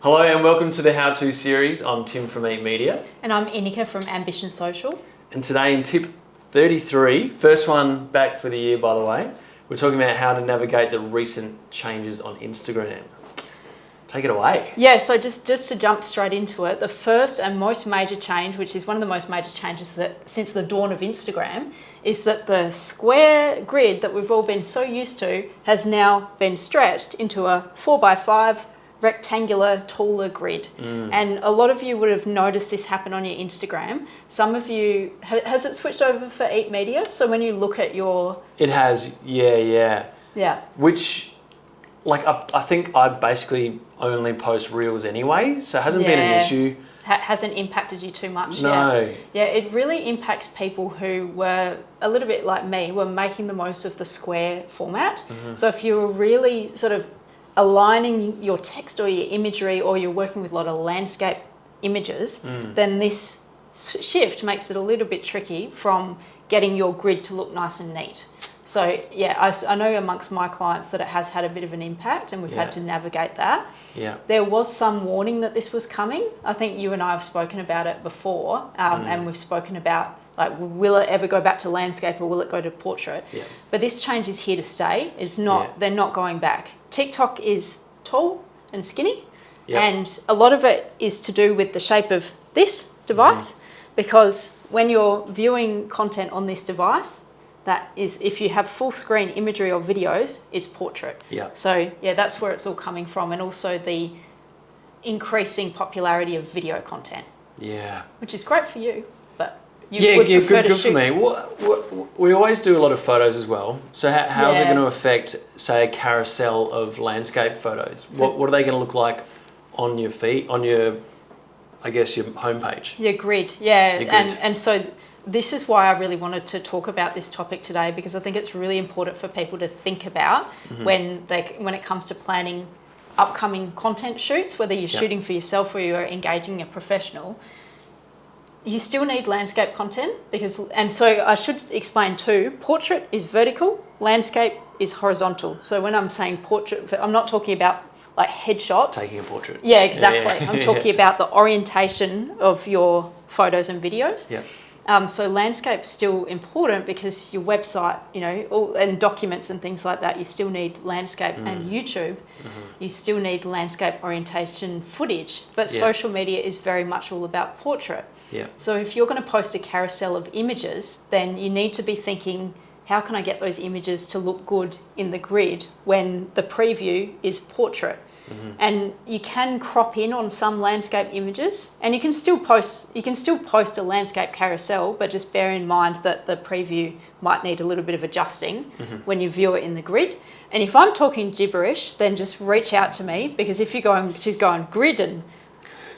Hello and welcome to the How To series. I'm Tim from Eat Media. And I'm Inika from Ambition Social. And today in tip 33, first one back for the year by the way, we're talking about how to navigate the recent changes on Instagram. Take it away. Yeah, so just to jump straight into it, the first and most major change, which is one of the most major changes that since the dawn of Instagram, is that the square grid that we've all been so used to has now been stretched into a 4x5 rectangular, taller grid. And a lot of you would have noticed this happen on your Instagram. Some of you, has it switched over for Eat Media? So when you look at your... It has, yeah. Yeah. Which, like, I think I basically only post reels anyway, so it hasn't been an issue. Hasn't impacted you too much. No. Yeah, it really impacts people who were a little bit like me, were making the most of the square format. So if you were really sort of aligning your text or your imagery, or you're working with a lot of landscape images, then this shift makes it a little bit tricky from getting your grid to look nice and neat. So yeah, I know amongst my clients that it has had a bit of an impact, and we've had to navigate that. Yeah. There was some warning that this was coming. I think you and I have spoken about it before, and we've spoken about, like, will it ever go back to landscape or will it go to portrait? Yeah. But this change is here to stay. It's not, they're not going back. TikTok is tall and skinny, and a lot of it is to do with the shape of this device, because when you're viewing content on this device, that is, if you have full screen imagery or videos, it's portrait. Yeah. So yeah, that's where it's all coming from, and also the increasing popularity of video content. Yeah. Which is great for you, but you good for me. We always do a lot of photos as well. So how is it going to affect, say, a carousel of landscape photos? So what are they going to look like on your feed, on your, I guess, your homepage? Your grid, and so this is why I really wanted to talk about this topic today, because I think it's really important for people to think about when it comes to planning upcoming content shoots, whether you're shooting for yourself or you're engaging a professional. You still need landscape content, and so I should explain too, portrait is vertical, landscape is horizontal. So when I'm saying portrait, I'm not talking about like headshots. Taking a portrait. Yeah, exactly. I'm talking about the orientation of your photos and videos. Yeah. So landscape's still important, because your website, and documents and things like that, you still need landscape, and YouTube, you still need landscape orientation footage. But social media is very much all about portrait. Yeah. So if you're going to post a carousel of images, then you need to be thinking, how can I get those images to look good in the grid when the preview is portrait? And you can crop in on some landscape images, and you can still post a landscape carousel, but just bear in mind that the preview might need a little bit of adjusting when you view it in the grid. And if I'm talking gibberish, then just reach out to me, because if she's going grid and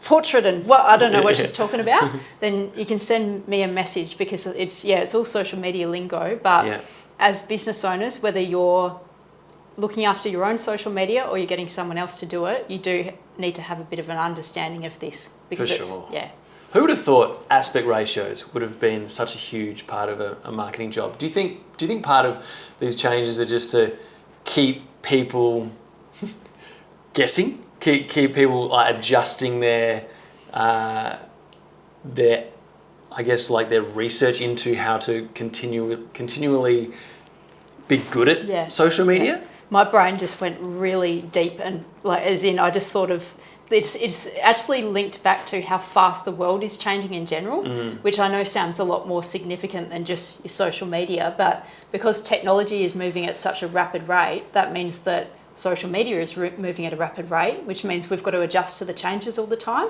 portrait and I don't know what she's talking about, then you can send me a message, because it's all social media lingo. But as business owners, whether you're looking after your own social media or you're getting someone else to do it, you do need to have a bit of an understanding of this. For sure. Who would have thought aspect ratios would have been such a huge part of a marketing job? Do you think part of these changes are just to keep people guessing, keep people adjusting their I guess, like, their research into how to continually be good at social media? My brain just went really deep, and I just thought of it's actually linked back to how fast the world is changing in general, which I know sounds a lot more significant than just your social media, but because technology is moving at such a rapid rate, that means that social media is moving at a rapid rate, which means we've got to adjust to the changes all the time,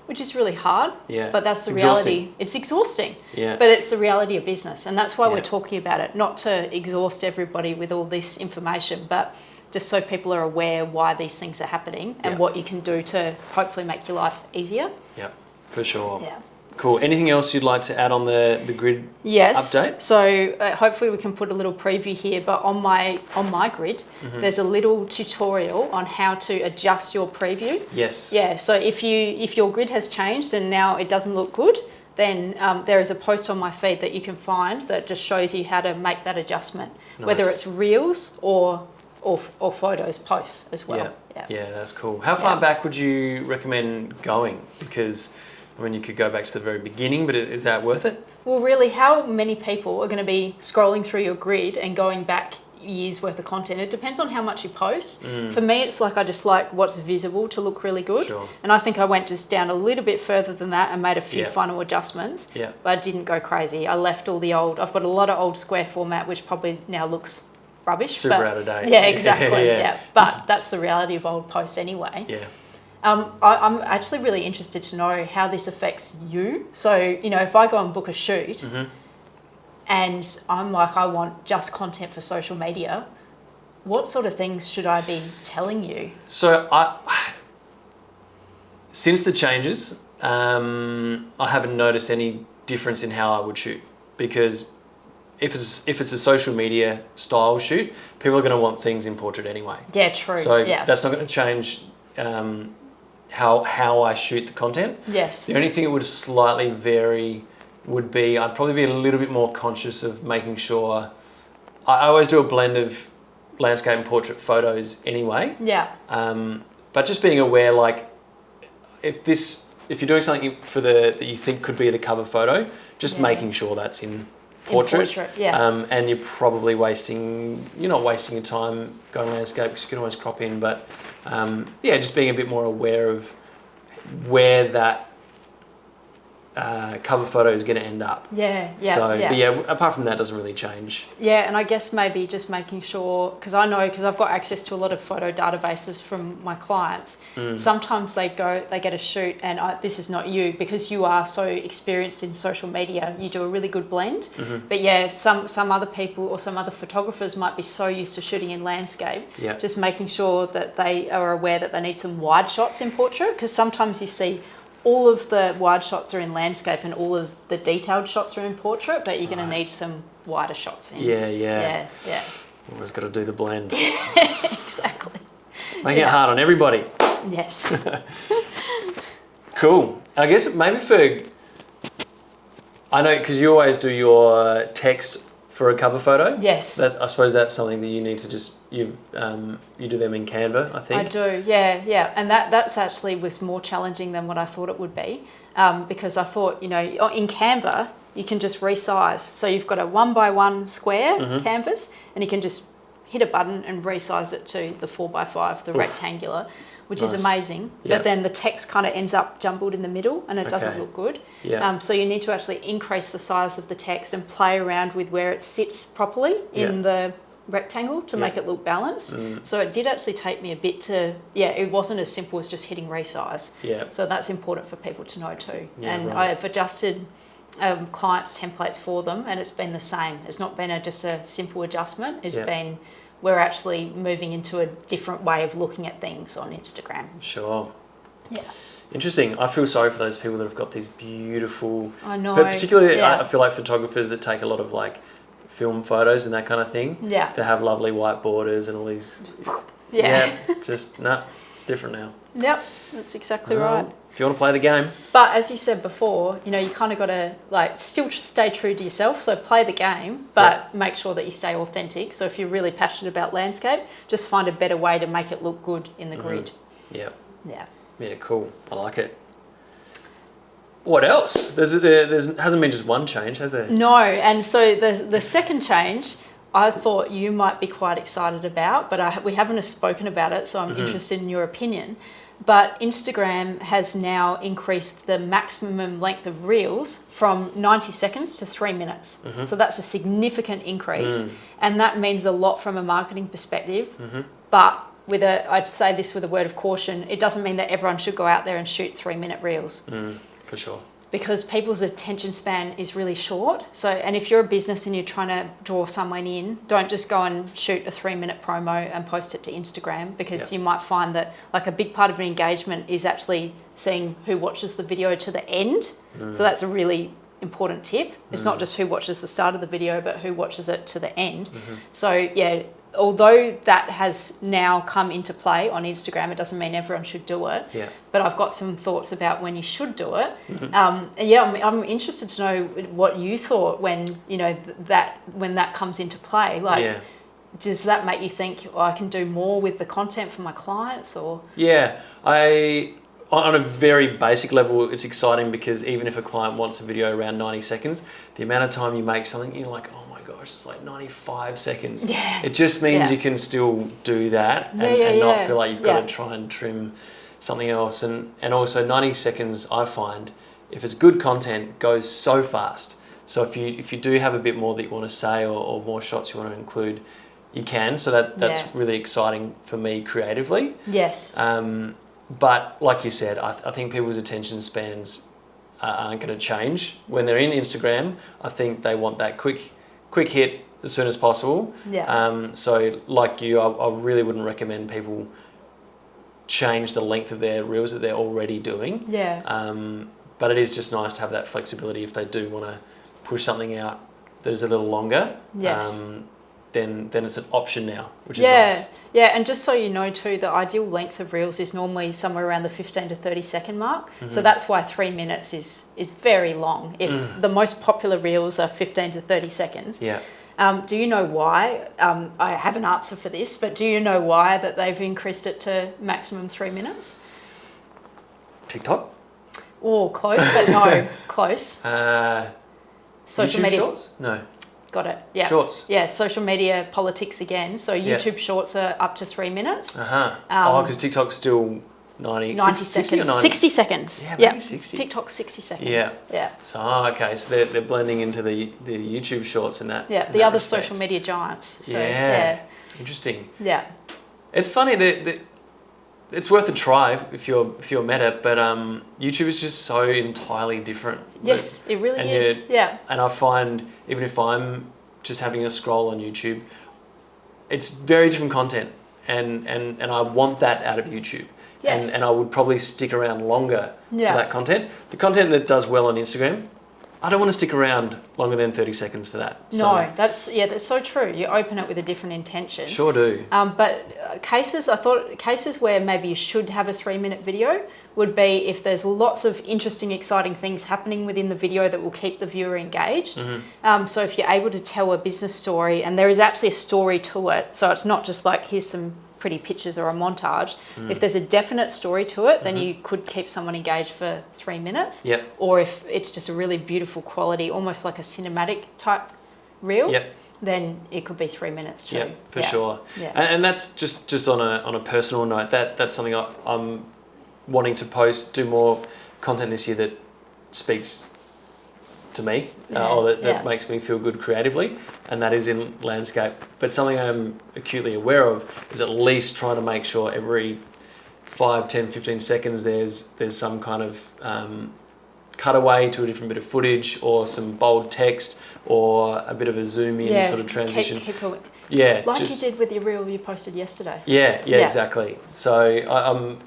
which is really hard. But that's the reality. It's exhausting, but it's the reality of business, and that's why we're talking about it, not to exhaust everybody with all this information, but just so people are aware why these things are happening and what you can do to hopefully make your life easier. Yeah, for sure. Yeah. Cool. Anything else you'd like to add on the grid update? So hopefully we can put a little preview here, but on my grid, there's a little tutorial on how to adjust your preview. Yes. Yeah. So if your grid has changed and now it doesn't look good, then there is a post on my feed that you can find that just shows you how to make that adjustment, whether it's reels or photos posts as well. Yeah. Yeah, that's cool. How far Yeah. back would you recommend going? Because, I mean, you could go back to the very beginning, but is that worth it? Well, really, how many people are going to be scrolling through your grid and going back years worth of content? It depends on how much you post. For me, it's like I just like what's visible to look really good. Sure. And I think I went just down a little bit further than that and made a few Yeah. final adjustments. Yeah. But I didn't go crazy. I left all the old, I've got a lot of old square format, which probably now looks rubbish. Super but, out of date. Yeah, exactly. Yeah. Yeah. But that's the reality of old posts anyway. Yeah. I'm actually really interested to know how this affects you. So, you know, if I go and book a shoot and I'm like, I want just content for social media, what sort of things should I be telling you? So since the changes, I haven't noticed any difference in how I would shoot, because if it's a social media style shoot, people are going to want things in portrait anyway. Yeah, true. So yeah. that's not going to change how I shoot the content. Yes. The only thing that would slightly vary would be I'd probably be a little bit more conscious of making sure I always do a blend of landscape and portrait photos anyway. Yeah. But just being aware, like if you're doing something that you think could be the cover photo, just Yeah. making sure that's in portrait. Yeah. And you're probably you're not wasting your time going landscape because you can always crop in, but just being a bit more aware of where that cover photo is going to end up. Yeah. But apart from that, it doesn't really change. Yeah, and I guess maybe just making sure, because I've got access to a lot of photo databases from my clients. Sometimes they get a shoot, and this is not you, because you are so experienced in social media, you do a really good blend. But yeah, some other people or some other photographers might be so used to shooting in landscape. Yeah. Just making sure that they are aware that they need some wide shots in portrait, because sometimes you see all of the wide shots are in landscape and all of the detailed shots are in portrait, but you're going to need some wider shots in. Yeah. Yeah. Always got to do the blend. Exactly. Making it hard on everybody. Yes. Cool. I guess maybe I know, because you always do your text for a cover photo. Yes. I suppose that's something that you need to you do them in Canva, I think. I do, yeah. And that's actually was more challenging than what I thought it would be, because I thought, in Canva, you can just resize. So you've got a 1x1 square canvas, and you can just hit a button and resize it to the 4x5, the rectangular, which is amazing. Yep. But then the text kind of ends up jumbled in the middle and it doesn't look good. Yeah. So you need to actually increase the size of the text and play around with where it sits properly in the rectangle to make it look balanced. So it did actually take me a bit it wasn't as simple as just hitting resize. Yeah. So that's important for people to know too. Yeah, and right. I've adjusted clients' templates for them, and it's been the same. It's not been just a simple adjustment. It's been we're actually moving into a different way of looking at things on Instagram. Sure. Yeah. Interesting. I feel sorry for those people that have got these beautiful... I know. But particularly, Yeah. I feel like photographers that take a lot of film photos and that kind of thing. Yeah. They have lovely white borders and all these... Yeah. It's different now. Yep, that's exactly right. If you want to play the game. But as you said before, you kind of got to still stay true to yourself. So play the game, but make sure that you stay authentic. So if you're really passionate about landscape, just find a better way to make it look good in the grid. Yeah. Yeah. Yeah, cool. I like it. What else? There hasn't been just one change, has there? No, and so the second change, I thought you might be quite excited about, but we haven't spoken about it, so I'm interested in your opinion. But Instagram has now increased the maximum length of reels from 90 seconds to 3 minutes. So that's a significant increase. And that means a lot from a marketing perspective. But I'd say this with a word of caution, it doesn't mean that everyone should go out there and shoot 3-minute reels. For sure. Because people's attention span is really short. So, and if you're a business and you're trying to draw someone in, don't just go and shoot a 3-minute promo and post it to Instagram, because you might find that a big part of an engagement is actually seeing who watches the video to the end. So that's a really important tip. It's not just who watches the start of the video, but who watches it to the end. So although that has now come into play on Instagram, it doesn't mean everyone should do it. Yeah. But I've got some thoughts about when you should do it. I'm interested to know what you thought when that comes into play. does that make you think, oh, I can do more with the content for my clients? Or Yeah, on a very basic level, it's exciting because even if a client wants a video around 90 seconds, the amount of time you make something, you're like, oh my gosh, it's like 95 seconds. Yeah. It just means Yeah. you can still do that and, Yeah, and not yeah. feel like you've got Yeah. to try and trim something else. And also 90 seconds, I find, if it's good content, goes so fast. So if you do have a bit more that you want to say or more shots you want to include, you can. So that's Yeah. really exciting for me creatively. yes, But like you said, I think people's attention spans aren't going to change. When they're in Instagram, I think they want that quick hit as soon as possible. Yeah. So like you, I really wouldn't recommend people change the length of their reels that they're already doing. yeah, But it is just nice to have that flexibility if they do want to push something out that is a little longer. Yes. Then it's an option now, which is yeah, nice. yeah. And just so you know too, the ideal length of reels is normally somewhere around the 15 to 30 second mark. So that's why 3 minutes is very long. If the most popular reels are 15 to 30 seconds. Yeah. Do you know why? I have an answer for this, but do you know why that they've increased it to maximum 3 minutes? TikTok? Oh, close, but no, close. Social YouTube media. Shorts? No. Got it. Yeah. Shorts. Yeah, social media politics again. So Yeah. YouTube Shorts are up to 3 minutes. Because TikTok's still 90 90 60 or seconds. 90? 60 seconds. Yeah, Yep. maybe 60. TikTok's 60 seconds. Yeah. Yeah. So, okay. So they're blending into the YouTube Shorts in that. Yeah. in The that other respect. social media giants. So, Yeah. Interesting. Yeah. It's funny that it's worth a try if you're meta, but YouTube is just so entirely different. Yes, it really and is. Yeah. And I find even if I'm just having a scroll on YouTube, it's very different content, and I want that out of YouTube. Yes. And I would probably stick around longer Yeah. for that content. The content that does well on Instagram, I don't want to stick around longer than 30 seconds for that. No, that's so true. You open it with a different intention. Sure do. But cases where maybe you should have a 3 minute video would be if there's lots of interesting, exciting things happening within the video that will keep the viewer engaged. So if you're able to tell a business story and there is actually a story to it, so it's not just like here's some pretty pictures or a montage. If there's a definite story to it, then you could keep someone engaged for 3 minutes. Yep. Or if it's just a really beautiful quality, almost like a cinematic type reel, Yep. then it could be 3 minutes too. Yeah, for sure. Yeah. And that's just on a personal note. That's something I'm wanting to do more content this year that speaks to me, or that makes me feel good creatively, and that is in landscape. But something I'm acutely aware of is at least trying to make sure every 5, 10, 15 seconds there's some kind of cutaway to a different bit of footage or some bold text or a bit of a zoom in sort of transition. Keep going. Yeah, Like you did with your reel you posted yesterday. Yeah, Yeah. exactly. So I'm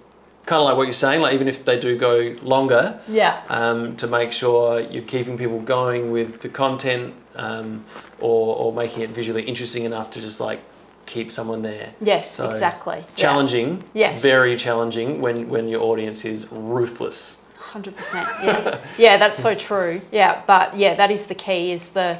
kind of like what you're saying, like even if they do go longer, Yeah. to make sure you're keeping people going with the content, or making it visually interesting enough to just like keep someone there. Yes, So, exactly. Challenging, Yes. very challenging when your audience is ruthless. 100%. Yeah. Yeah, that's so true. Yeah, but yeah, that is the key, is the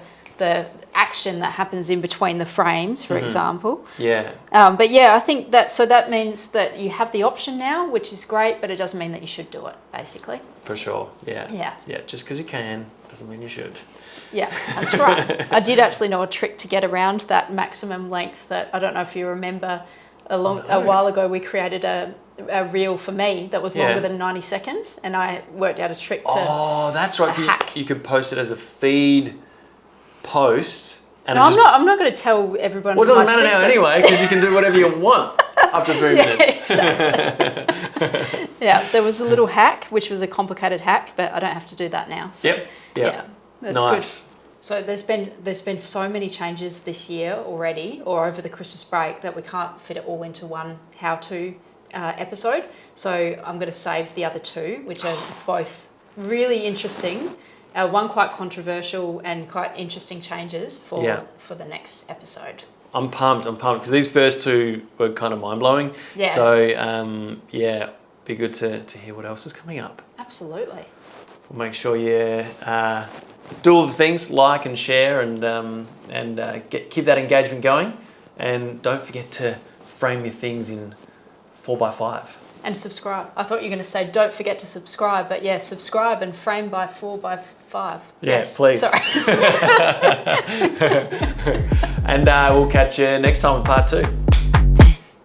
action that happens in between the frames, for example. Yeah, But yeah, I think that means that you have the option now, which is great, but it doesn't mean that you should do it, basically. for sure. Yeah. Yeah. Yeah, just because you can doesn't mean you should. Yeah, that's right. I did actually know a trick to get around that maximum length that I don't know if you remember a while ago we created a reel for me that was longer than 90 seconds, and I worked out a trick to Oh, that's right. a hack. You could post it as a feed post. And No, it just, I'm not going to tell everyone. well, it doesn't my matter now secrets. anyway, because you can do whatever you want up to 3 minutes. Exactly. Yeah, there was a little hack, which was a complicated hack, but I don't have to do that now. So, Yep. Yeah, that's Nice. good. So there's been so many changes this year already, or over the Christmas break, that we can't fit it all into one how-to episode. So I'm going to save the other two, which are both really interesting. One quite controversial and quite interesting changes for the next episode. I'm pumped because these first two were kind of mind-blowing. Yeah. So, be good to hear what else is coming up. Absolutely. We'll make sure you do all the things, like and share, and keep that engagement going. And don't forget to frame your things in 4x5. And subscribe. I thought you were going to say, don't forget to subscribe, but yeah, subscribe and frame by 4x5. Yes, please. Sorry. And we'll catch you next time with part 2.